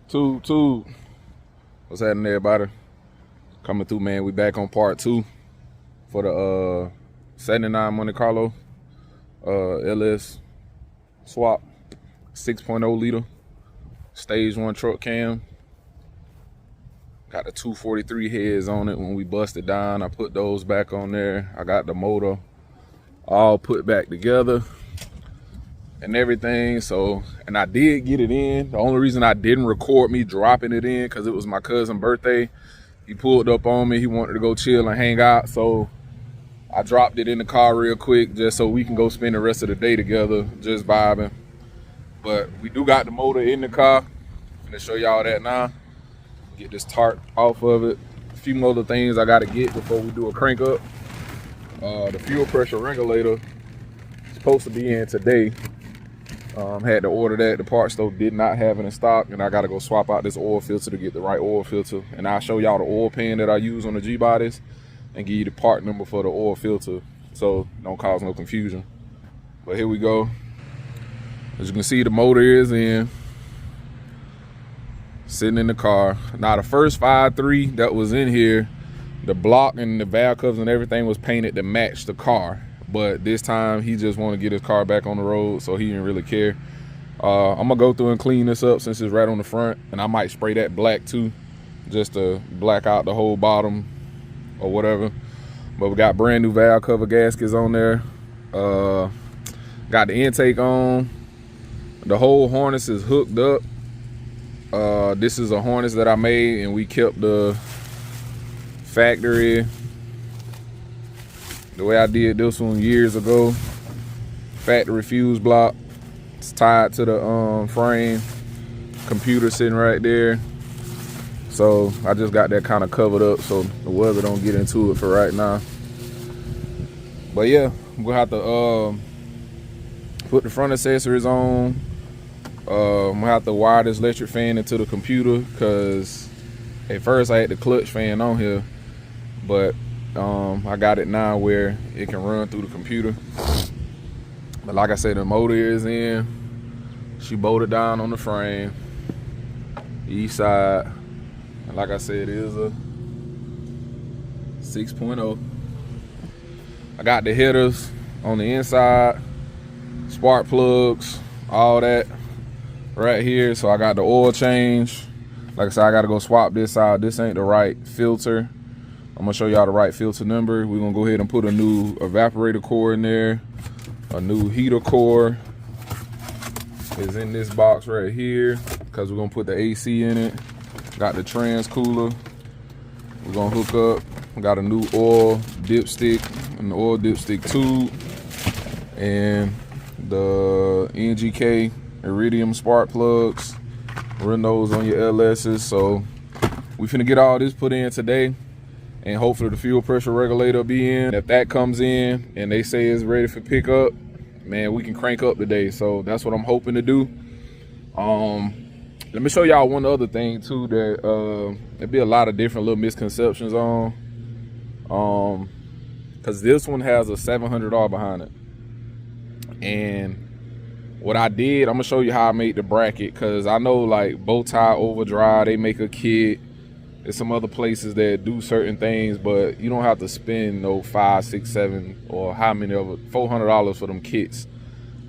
Two. What's happening, everybody? Coming through, man. We back on part 2 for the 79 Monte Carlo LS swap 6.0 liter stage 1 truck cam. Got the 243 heads on it. When we busted down, I put those back on there. I got the motor all put back together and everything. So, and I did get it in. The only reason I didn't record me dropping it in because it was my cousin's birthday. He pulled up on me. He wanted to go chill and hang out. So I dropped it in the car real quick just so we can go spend the rest of the day together just vibing. But we do got the motor in the car. I'm gonna show y'all that now. Get this tarp off of it. A few more other things I gotta get before we do a crank up. The fuel pressure regulator is supposed to be in today. Had to order that. The parts store did not have it in stock, and I gotta go swap out this oil filter to get the right oil filter. And I'll show y'all the oil pan that I use on the Gbodies and give you the part number for the oil filter so don't cause no confusion. But here we go. As you can see, the motor is in, sitting in the car. Now the first 5.3 that was in here, the block and the valve covers and everything was painted to match the car. But this time he just wanted to get his car back on the road, so he didn't really care. I'm gonna go through and clean this up since it's right on the front, and I might spray that black too, just to black out the whole bottom or whatever. But we got brand new valve cover gaskets on there. Got the intake on. The whole harness is hooked up. This is a harness that I made, and we kept the factory the way I did this one years ago. Factory fuse block. It's tied to the frame. Computer sitting right there. So I just got that kind of covered up so the weather don't get into it for right now. But yeah, we'll have to put the front accessories on. I'm gonna have to wire this electric fan into the computer because at first I had the clutch fan on here, but I got it now where it can run through the computer. But like I said, the motor is in. She bolted down on the frame, east side. And like I said, it is a 6.0. I got the headers on the inside, spark plugs, all that right here. So I got the oil change. Like I said, I got to go swap this out. This ain't the right filter. I'm gonna show y'all the right filter number. We're gonna go ahead and put a new evaporator core in there. A new heater core is in this box right here because we're gonna put the AC in it. Got the trans cooler. We're gonna hook up. We got a new oil dipstick and the oil dipstick tube and the NGK Iridium spark plugs. Run those on your LS's. So we finna get all this put in today. And hopefully the fuel pressure regulator will be in. If that comes in and they say it's ready for pickup, man, we can crank up today. So that's what I'm hoping to do. Let me show y'all one other thing too that there'll be a lot of different little misconceptions on. Cause this one has a $700 behind it. And what I did, I'm gonna show you how I made the bracket. Cause I know like Bowtie Overdrive, they make a kit. There's some other places that do certain things, but you don't have to spend no $5, $6, $7 or how many of it, $400 for them kits.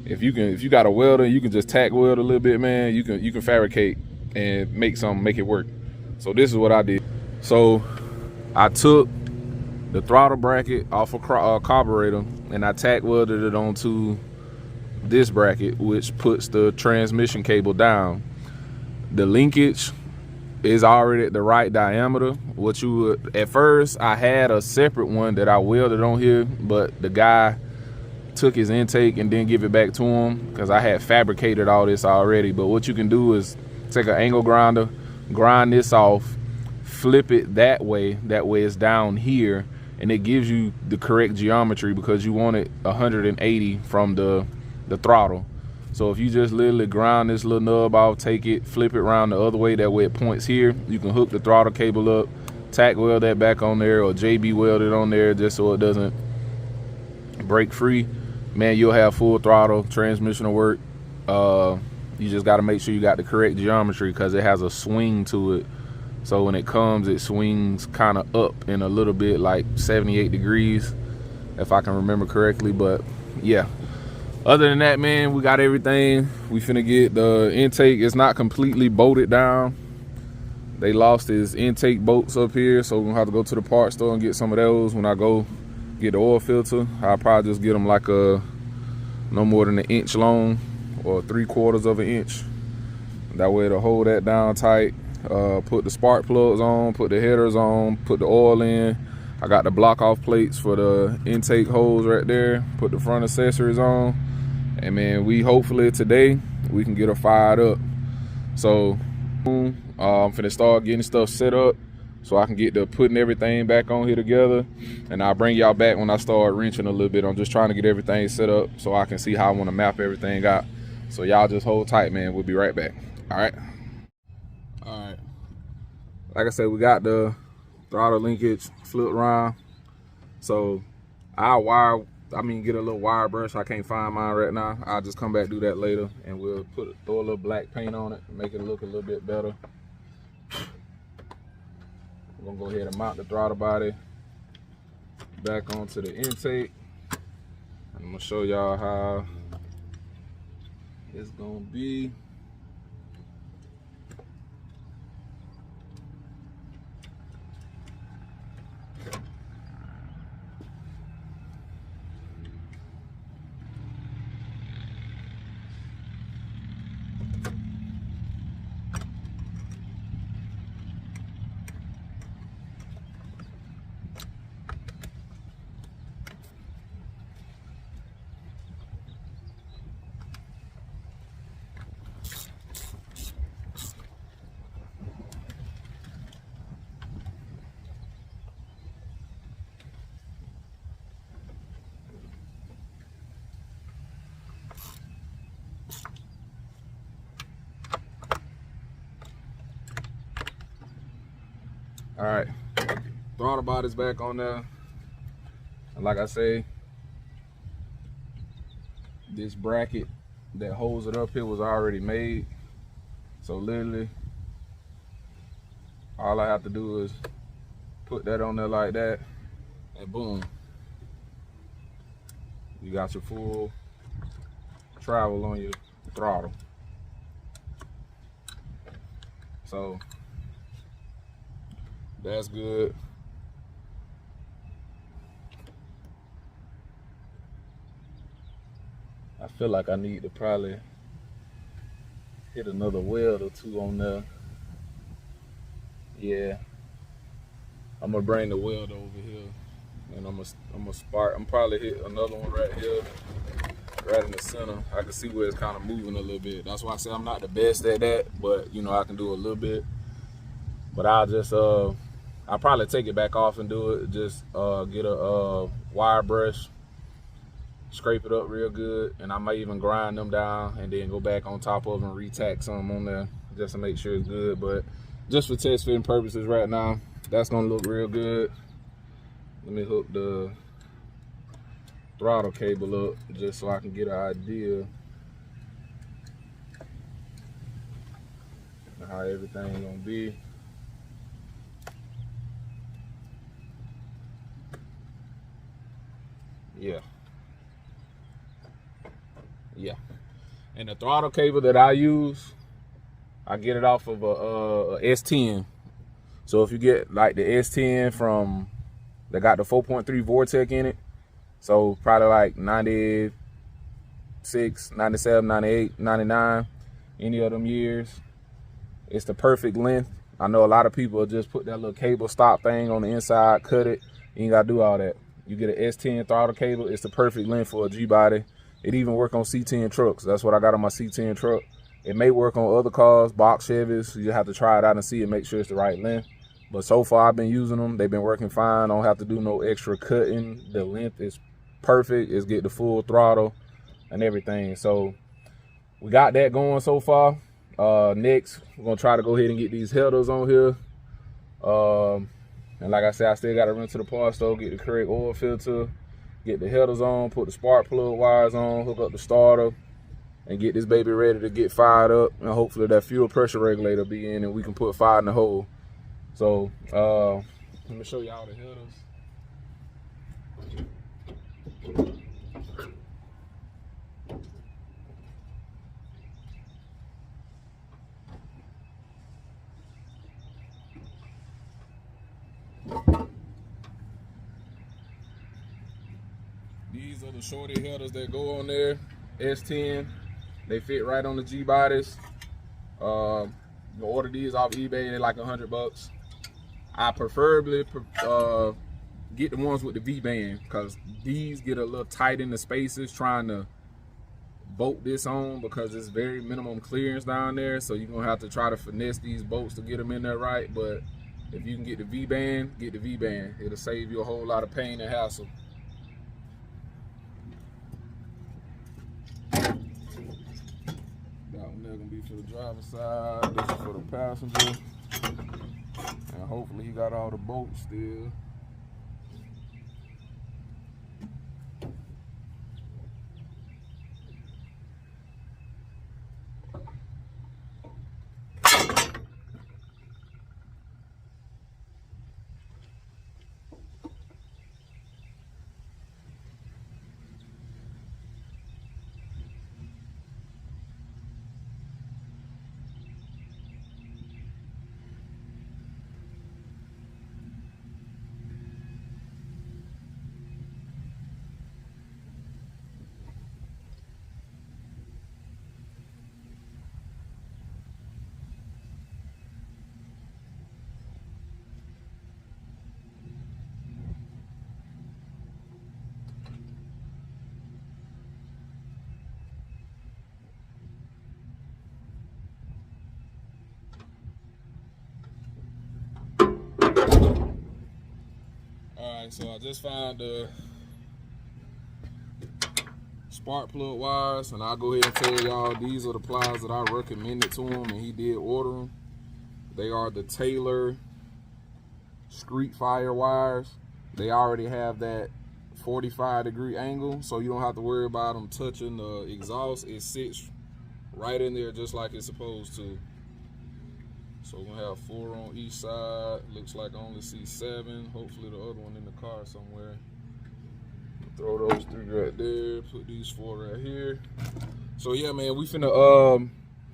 If you got a welder, you can just tack weld a little bit, man. You can fabricate and make it work. So this is what I did. So I took the throttle bracket off a carburetor and I tack welded it onto this bracket, which puts the transmission cable down. The linkage is already at the right diameter. What you would, at first I had a separate one that I welded on here, but the guy took his intake and didn't give it back to him because I had fabricated all this already. But what you can do is take an angle grinder, grind this off, flip it that way it's down here, and it gives you the correct geometry because you want it 180 from the throttle. So if you just literally grind this little nub off, take it, flip it around the other way, that way it points here, you can hook the throttle cable up, tack weld that back on there, or JB weld it on there just so it doesn't break free. Man, you'll have full throttle, transmission will work. You just got to make sure you got the correct geometry because it has a swing to it. So when it comes, it swings kind of up in a little bit, like 78 degrees, if I can remember correctly. But yeah, other than that, man, we got everything. We finna get the intake. It's not completely bolted down. They lost his intake bolts up here, so we're gonna have to go to the parts store and get some of those. When I go get the oil filter, I'll probably just get them like a no more than 1 inch long or 3/4 of an inch. That way it'll hold that down tight. Put the spark plugs on, put the headers on, put the oil in. I got the block off plates for the intake hose right there. Put the front accessories on. And man, we hopefully today we can get her fired up. So I'm finna start getting stuff set up so I can get to putting everything back on here together. And I'll bring y'all back when I start wrenching a little bit. I'm just trying to get everything set up so I can see how I want to map everything out. So y'all just hold tight, man. We'll be right back. All right. Like I said, we got the throttle linkage flipped around. So I'll get a little wire brush. I can't find mine right now. I'll just come back do that later, and we'll throw a little black paint on it and make it look a little bit better. We're gonna go ahead and mount the throttle body back onto the intake. I'm gonna show y'all how it's gonna be. All right, throttle body's back on there, and like I say, this bracket that holds it up here was already made. So literally, all I have to do is put that on there like that, and boom, you got your full travel on your throttle. So that's good. I feel like I need to probably hit another weld or two on there. Yeah, I'm gonna bring the weld over here, and I'm gonna spark. I'm probably hit another one right here, right in the center. I can see where it's kind of moving a little bit. That's why I say I'm not the best at that, but you know I can do a little bit. But I'll just I'll probably take it back off and do it. Just get a wire brush, scrape it up real good, and I might even grind them down and then go back on top of them and re-tack some on there just to make sure it's good. But just for test fitting purposes right now, that's gonna look real good. Let me hook the throttle cable up just so I can get an idea of how everything gonna be. Yeah, and the throttle cable that I use, I get it off of a S10. So if you get like the S10 from, they got the 4.3 Vortec in it, so probably like 96, 97, 98, 99, any of them years, it's the perfect length. I know a lot of people just put that little cable stop thing on the inside, cut it. You ain't gotta do all that. You get an S10 throttle cable, it's the perfect length for a Gbody. It even work on C10 trucks. That's what I got on my C10 truck. It may work on other cars, box Chevys. You have to try it out and see and make sure it's the right length. But so far I've been using them. They've been working fine. I don't have to do no extra cutting. The length is perfect. It's get the full throttle and everything. So we got that going so far. Next, we're gonna try to go ahead and get these headers on here. And like I said, I still got to run to the parts store, get the correct oil filter, get the headers on, put the spark plug wires on, hook up the starter, and get this baby ready to get fired up, and hopefully that fuel pressure regulator be in and we can put fire in the hole. So let me show y'all the headers. These are the shorty headers that go on there, S10. They fit right on the G-bodies. You order these off eBay, they're like $100. I preferably get the ones with the V-band, because these get a little tight in the spaces trying to bolt this on, because it's very minimum clearance down there. So you're gonna have to try to finesse these bolts to get them in there right. But if you can get the V-band, get the V-band. It'll save you a whole lot of pain and hassle. That one there gonna be for the driver's side. This is for the passenger. And hopefully he got all the bolts still. Alright, so I just found the spark plug wires, and I'll go ahead and tell y'all these are the pliers that I recommended to him, and he did order them. They are the Taylor Street Fire wires. They already have that 45-degree angle, so you don't have to worry about them touching the exhaust. It sits right in there just like it's supposed to. So we're gonna have 4 on each side. Looks like I only see 7. Hopefully the other one in the car somewhere. Throw those 3 right there. Put these 4 right here. So yeah, man, we finna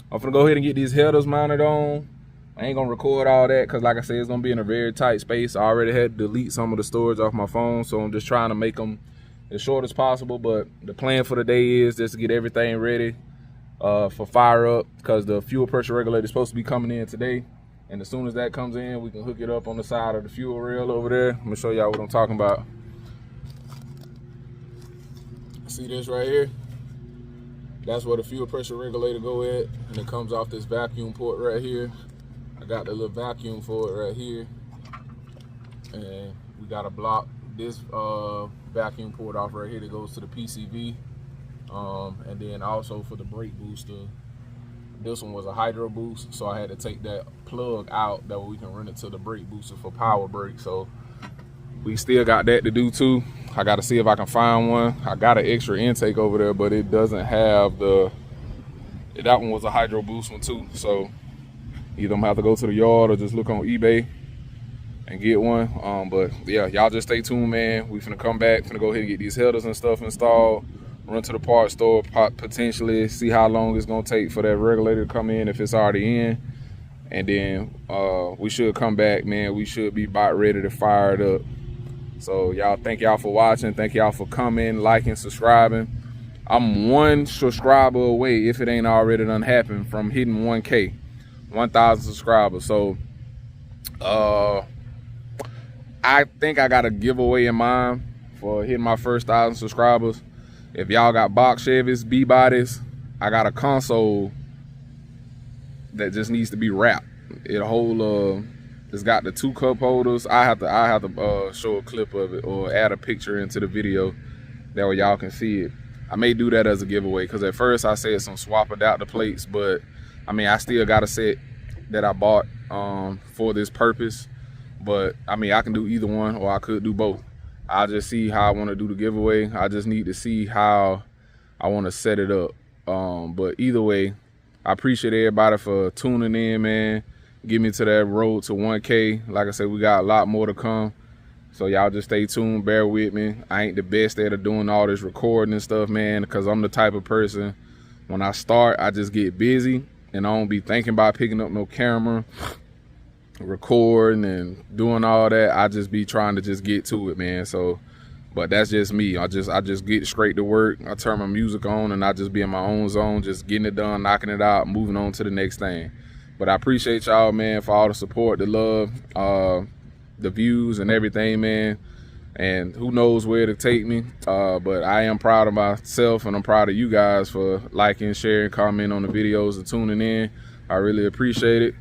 I'm finna go ahead and get these headers mounted on. I ain't gonna record all that because, like I said, it's gonna be in a very tight space. I already had to delete some of the storage off my phone, so I'm just trying to make them as short as possible. But the plan for the day is just to get everything ready for fire up, because the fuel pressure regulator is supposed to be coming in today, and as soon as that comes in, we can hook it up on the side of the fuel rail over there. I'm gonna show y'all what I'm talking about. See this right here? That's where the fuel pressure regulator go at, and it comes off this vacuum port right here. I got the little vacuum for it right here, and we gotta block this vacuum port off right here that goes to the PCV. And then also for the brake booster, this one was a hydro boost, so I had to take that plug out, that way we can run it to the brake booster for power brake. So we still got that to do too. I gotta see if I can find one. I got an extra intake over there, but it doesn't have the, that one was a hydro boost one too. So either I'm gonna have to go to the yard or just look on eBay and get one. But yeah, y'all just stay tuned, man. We finna come back, finna go ahead and get these headers and stuff installed, run to the parts store, potentially see how long it's gonna take for that regulator to come in, if it's already in, and then we should come back, man. We should be about ready to fire it up. So y'all, thank y'all for watching, thank y'all for coming, liking, subscribing. I'm 1 subscriber away, if it ain't already done happened, from hitting 1K, 1,000 subscribers. So I think I got a giveaway in mind for hitting my first 1,000 subscribers. If y'all got box Chevys, B-bodies, I got a console that just needs to be wrapped. It hold it's got the 2 cup holders. I have to show a clip of it or add a picture into the video, that way y'all can see it. I may do that as a giveaway, because at first I said some swap adapter plates, but I mean, I still got a set that I bought for this purpose. But I mean, I can do either one, or I could do both. I'll just see how I want to do the giveaway. I just need to see how I want to set it up. But either way, I appreciate everybody for tuning in, man. Get me to that road to 1K. Like I said, we got a lot more to come. So y'all just stay tuned, bear with me. I ain't the best at doing all this recording and stuff, man, because I'm the type of person, when I start, I just get busy and I don't be thinking about picking up no camera, recording and doing all that. I just be trying to just get to it, man. So, but that's just me. I just get straight to work. I turn my music on and I just be in my own zone, just getting it done, knocking it out, moving on to the next thing. But I appreciate y'all, man, for all the support, the love, the views and everything, man. And who knows where to take me. But I am proud of myself and I'm proud of you guys for liking, sharing, commenting on the videos and tuning in. I really appreciate it.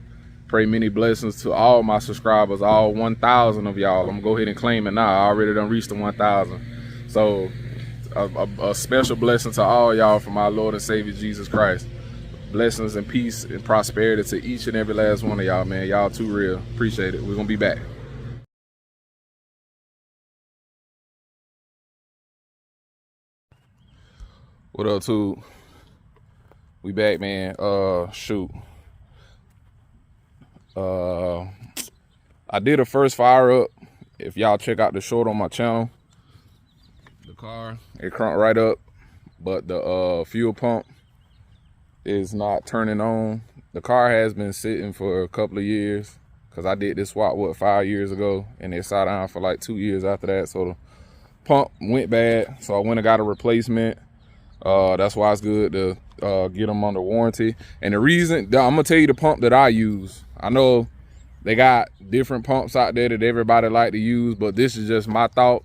Pray many blessings to all my subscribers, all 1,000 of y'all. I'm gonna go ahead and claim it now. I already done reached the 1,000. So a special blessing to all y'all from our Lord and Savior Jesus Christ. Blessings and peace and prosperity to each and every last one of y'all, man. Y'all too real. Appreciate it. We're gonna be back. What up, too? We back, man. Shoot. I did a first fire up. If y'all check out the short on my channel, the car, it cranked right up, but the fuel pump is not turning on. The car has been sitting for a couple of years because I did this swap, 5 years ago, and it sat down for like 2 years after that. So the pump went bad, so I went and got a replacement. That's why it's good to get them under warranty. And the reason, I'm gonna tell you the pump that I use. I know they got different pumps out there that everybody like to use, but this is just my thought.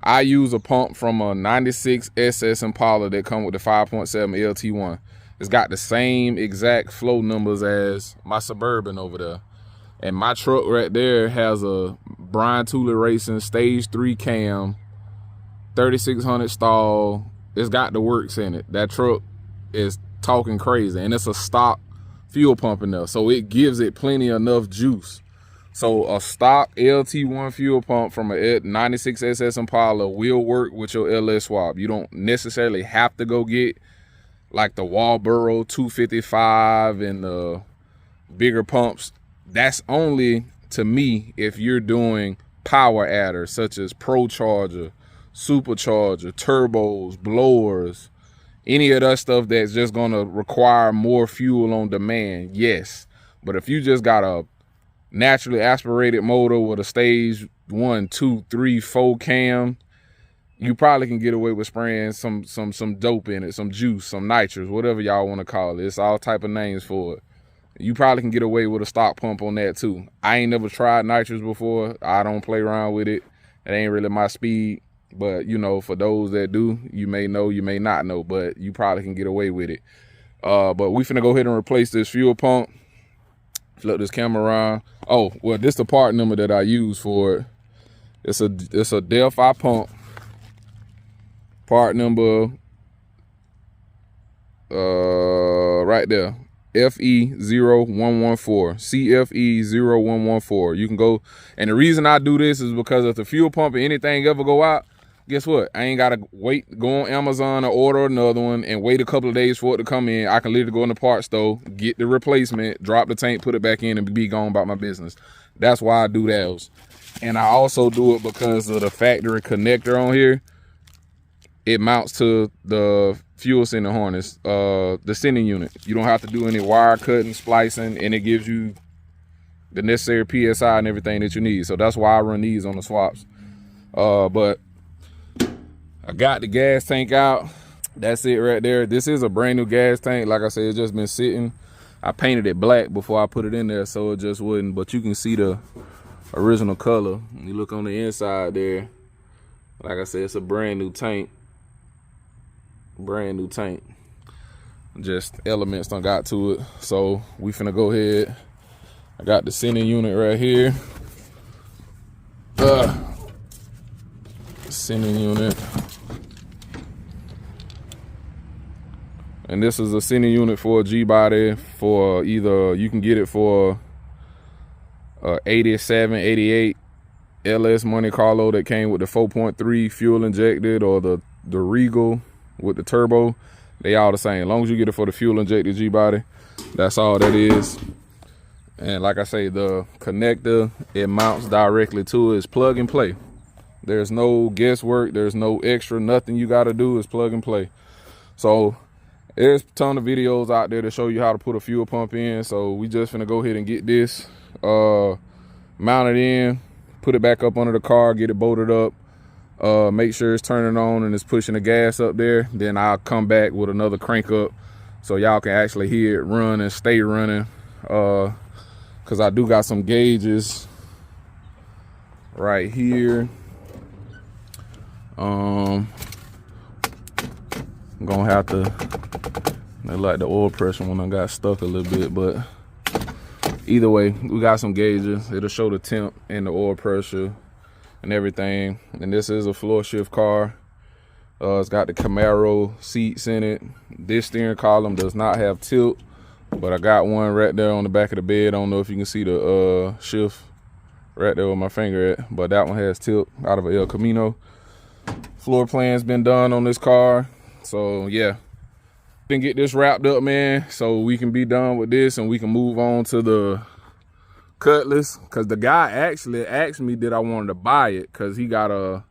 I use a pump from a 96 SS Impala that come with the 5.7 LT1. It's got the same exact flow numbers as my Suburban over there. And my truck right there has a Brian Tooley Racing Stage 3 cam, 3600 stall. It's got the works in it. That truck is talking crazy, and it's a stock fuel pump in there, so it gives it plenty enough juice. So a stock LT1 fuel pump from a 96 SS Impala will work with your LS swap. You don't necessarily have to go get like the Walboro 255 and the bigger pumps. That's only, to me, if you're doing power adders such as Pro Charger, Supercharger, turbos, blowers, any of that stuff that's just gonna require more fuel on demand, yes. But if you just got a naturally aspirated motor with a stage 1, 2, 3, 4 cam, you probably can get away with spraying some dope in it, some juice, some nitrous, whatever y'all want to call it. It's all type of names for it. You probably can get away with a stock pump on that too. I ain't never tried nitrous before. I don't play around with it. It ain't really my speed. But, you know, for those that do, you may know, you may not know, but you probably can get away with it. But we finna go ahead and replace this fuel pump. Flip this camera around. Oh, well, this is the part number that I use for it. It's a Delphi pump. Part number, right there. FE0114, CFE0114. You can go, and the reason I do this is because if the fuel pump or anything ever go out, guess what? I ain't gotta wait, go on Amazon or order another one and wait a couple of days for it to come in. I can literally go in the parts store, get the replacement, drop the tank, put it back in, and be gone about my business. That's why I do those. And I also do it because of the factory connector on here. It mounts to the fuel sending harness, the sending unit. You don't have to do any wire cutting, splicing, and it gives you the necessary PSI and everything that you need. So that's why I run these on the swaps. But I got the gas tank out. That's it right there. This is a brand new gas tank. Like I said, it's just been sitting. I painted it black before I put it in there, so it just wouldn't. But you can see the original color. When you look on the inside there, like I said, it's a brand new tank. Brand new tank. Just elements done got to it. So we finna go ahead. I got the sending unit right here. Sending unit. And this is a sending unit for a Gbody, for either, you can get it for 87, 88 LS Monte Carlo that came with the 4.3 fuel injected, or the Regal with the turbo, they all the same. As long as you get it for the fuel injected G-body, that's all that is. And like I say, the connector, it mounts directly to it. It's plug and play. There's no guesswork. There's no extra. Nothing you got to do is plug and play. So there's a ton of videos out there to show you how to put a fuel pump in. So we just finna go ahead and get this mounted in, put it back up under the car, get it bolted up, make sure it's turning on and it's pushing the gas up there. Then I'll come back with another crank up so y'all can actually hear it run and stay running. Cause I do got some gauges right here. I'm gonna have to, they like the oil pressure when I got stuck a little bit, but either way, we got some gauges. It'll show the temp and the oil pressure and everything. And this is a floor shift car. It's got the Camaro seats in it. This steering column does not have tilt, but I got one right there on the back of the bed. I don't know if you can see the shift right there with my finger at, but that one has tilt out of a El Camino. Floor plan's been done on this car. So yeah, then get this wrapped up, man, so we can be done with this and we can move on to the Cutlass. Cause the guy actually asked me did I wanted to buy it, cause he got a,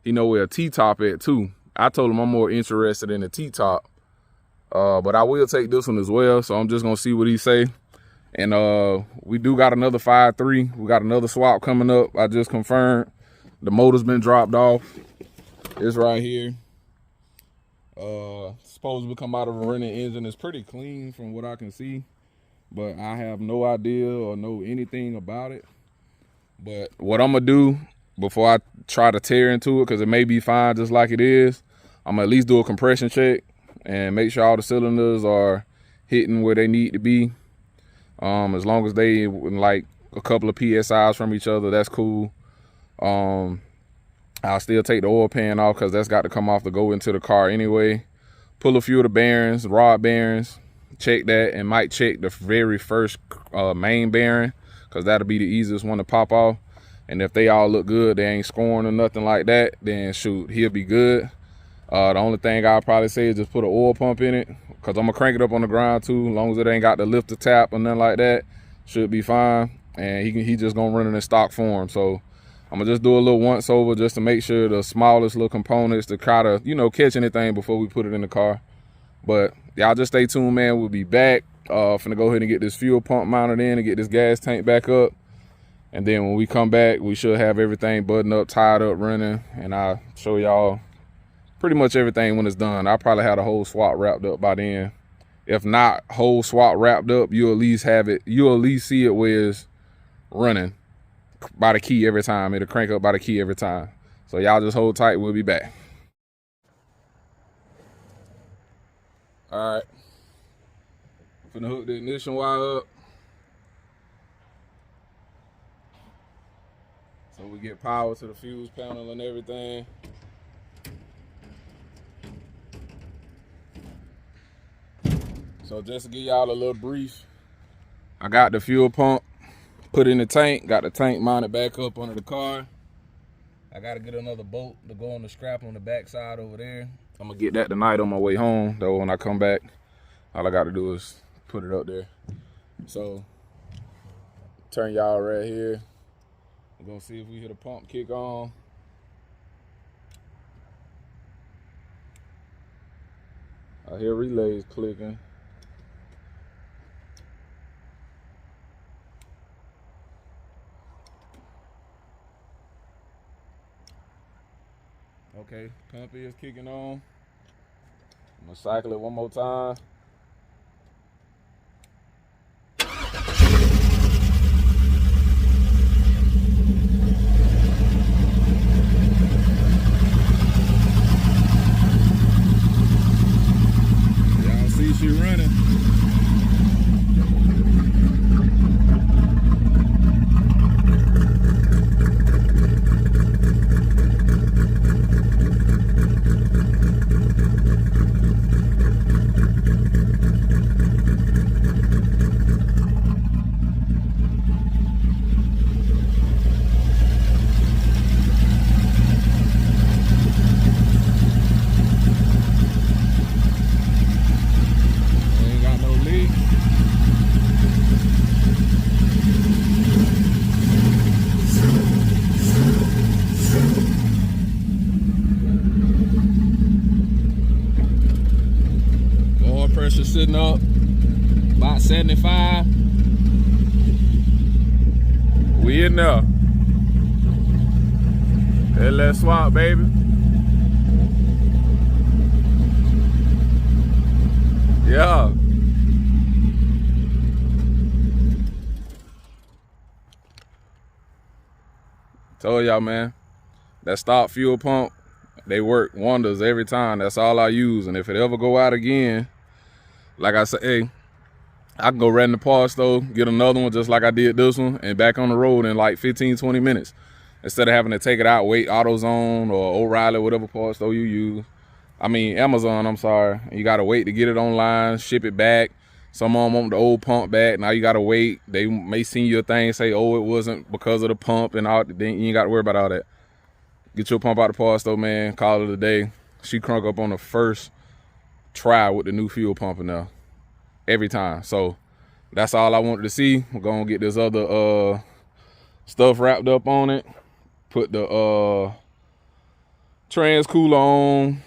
you know, where a T-top at too. I told him I'm more interested in the T-top, but I will take this one as well. So I'm just gonna see what he say. And we do got another 5.3. We got another swap coming up. I just confirmed. The motor's been dropped off. It's right here. Supposed to come out of a running engine. It's pretty clean from what I can see, but I have no idea or know anything about it. But what I'm gonna do before I try to tear into it, because it may be fine just like it is, I'm gonna at least do a compression check and make sure all the cylinders are hitting where they need to be. As long as they like a couple of PSIs from each other, that's cool. I'll still take the oil pan off because that's got to come off to go into the car anyway. Pull a few of the bearings, rod bearings, check that, and might check the very first main bearing, because that'll be the easiest one to pop off. And if they all look good, they ain't scoring or nothing like that, then shoot, he'll be good. The only thing I'll probably say is just put an oil pump in it, because I'm gonna crank it up on the ground too. As long as it ain't got the lifter tap or nothing like that, should be fine. And he just gonna run it in stock form. So I'm gonna just do a little once over just to make sure the smallest little components to try to, you know, catch anything before we put it in the car. But y'all just stay tuned, man. We'll be back. Finna go ahead and get this fuel pump mounted in and get this gas tank back up. And then when we come back, we should have everything buttoned up, tied up, running. And I'll show y'all pretty much everything when it's done. I'll probably have the whole swap wrapped up by then. If not whole swap wrapped up, you'll at least have it, you'll at least see it where it's running by the key every time. It'll crank up by the key every time. So y'all just hold tight. We'll be back. All right. Finna hook the ignition wire up, so we get power to the fuse panel and everything. So just to give y'all a little brief, I got the fuel pump put in the tank, got the tank mounted back up under the car. I gotta get another bolt to go on the strap on the back side over there. I'm gonna get that tonight on my way home, though. When I come back, all I gotta do is put it up there. So turn y'all right here. We're gonna see if we hear the pump kick on. I hear relays clicking. Okay, pump is kicking on. I'm gonna cycle it one more time. Y'all see she running. About 75. We in there. Hey, let's swap, baby. Yeah. Told y'all, man, that stock fuel pump, they work wonders every time. That's all I use. And if it ever go out again, like I say, hey, I can go right in the parts store, get another one just like I did this one, and back on the road in like 15, 20 minutes. Instead of having to take it out, wait AutoZone or O'Reilly, whatever parts store you use. I mean, Amazon, I'm sorry. You got to wait to get it online, ship it back. Some of them want the old pump back. Now you got to wait. They may send you a thing, say, oh, it wasn't because of the pump and all. Then you ain't got to worry about all that. Get your pump out the parts store, man. Call it a day. She crunk up on the first try with the new fuel pump in there. Every time. So that's all I wanted to see. We're going to get this other stuff wrapped up on it. Put the trans cooler on.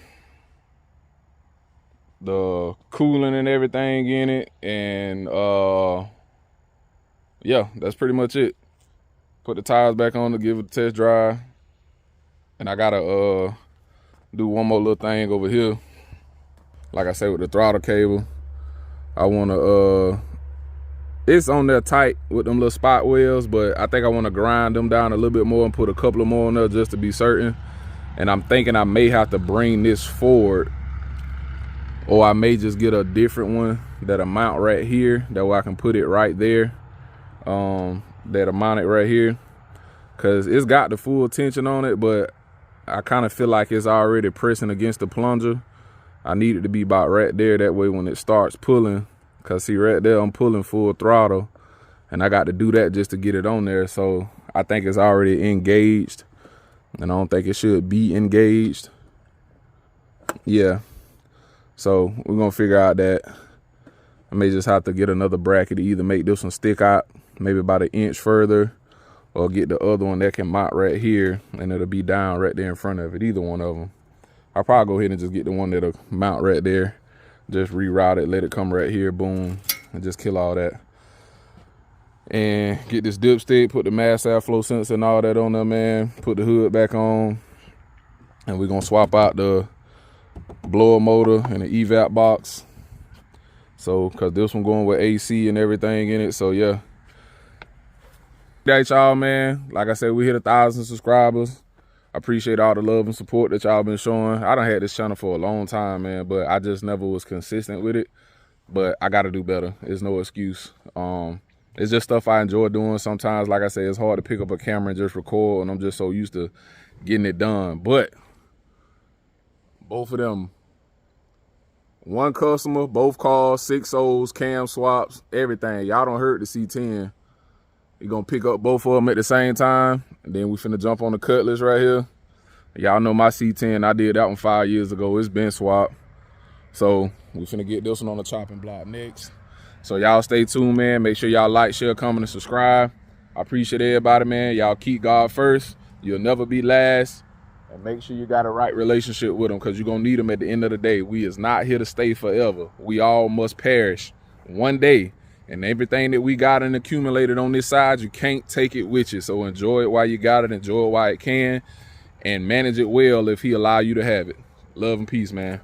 The cooling and everything in it, and yeah, that's pretty much it. Put the tires back on to give it a test drive, and I gotta do one more little thing over here. Like I said, with the throttle cable, I wanna it's on there tight with them little spot welds, but I think I want to grind them down a little bit more and put a couple of more on there just to be certain. And I'm thinking I may have to bring this forward, or I may just get a different one that'll mount right here. That way I can put it right there. That'll mount it right here. Cause it's got the full tension on it, but I kind of feel like it's already pressing against the plunger. I need it to be about right there. That way when it starts pulling, cause see right there, I'm pulling full throttle. And I got to do that just to get it on there. So I think it's already engaged. And I don't think it should be engaged. Yeah. So we're gonna figure out that I may just have to get another bracket to either make this one stick out maybe about 1 inch further, or get the other one that can mount right here and it'll be down right there in front of it. Either one of them. I'll probably go ahead and just get the one that'll mount right there. Just reroute it, let it come right here, boom, and just kill all that. And get this dipstick, put the mass airflow sensor and all that on there, man. Put the hood back on, and we're gonna swap out the blower motor and the evap box. So cause this one going with AC and everything in it. So yeah, y'all, man, like I said, we hit 1,000 subscribers. I appreciate all the love and support that y'all been showing. I done had this channel for a long time, man, but I just never was consistent with it. But I gotta do better. It's no excuse. It's just stuff I enjoy doing. Sometimes, like I say, it's hard to pick up a camera and just record, and I'm just so used to getting it done. But both of them, one customer, both cars, 6 O's, cam swaps, everything. Y'all don't hurt the C10. You're gonna pick up both of them at the same time, and then we finna jump on the Cutlass right here. Y'all know my C10, I did that one 5 years ago. It's been swapped. So we finna get this one on the chopping block next. So y'all stay tuned, man. Make sure y'all like, share, comment, and subscribe. I appreciate everybody, man. Y'all keep God first. You'll never be last. And make sure you got a right relationship with them, because you're going to need them at the end of the day. We is not here to stay forever. We all must perish one day. And everything that we got and accumulated on this side, you can't take it with you. So enjoy it while you got it. Enjoy it while it can. And manage it well if he allow you to have it. Love and peace, man.